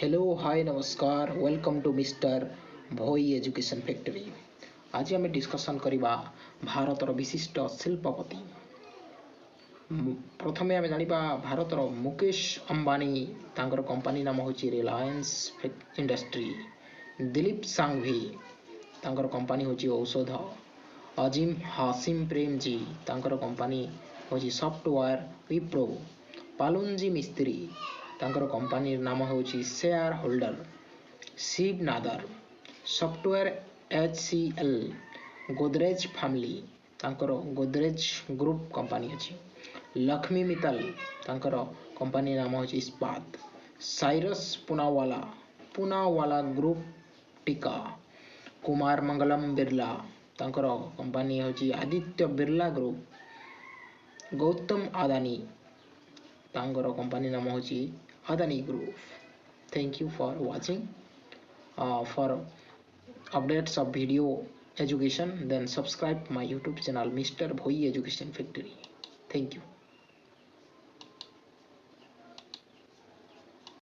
Hello hi नमस्कार welcome to mister Bhoi education factory. आज आम डिस्कसन करवा भारतर विशिष्ट शिल्पपति। प्रथम आम जाना भारतर मुकेश अंबानी तांकर कंपनी नाम हूँ रिलायंस इंडस्ट्री। दिलीप सांघवी तांकर कंपनी हूँ औषध। अजीम हासिम प्रेमजी तांकर कंपनी हूँ सॉफ्टवेयर विप्रो। पालुंजी मिस्त्री तांकर कंपनी नाम हूँ share holder. Shiv Nadar software HCL। Godrej family तांकर गोदरेज ग्रुप कंपनी अच्छी। लक्ष्मी मित्तल तांकर कंपनी नाम हूँ इस्पात। साइरस पूनावाला ग्रुप टीका। कुमार मंगलम बिरला तांकर कंपनी हूँ आदित्य बिरला ग्रुप। गौतम अदानी तांकर कंपनी नाम हूँ Adani Group. Thank you for watching. For updates of video education, then subscribe my YouTube channel Mr. Bhoi Education Factory. Thank you.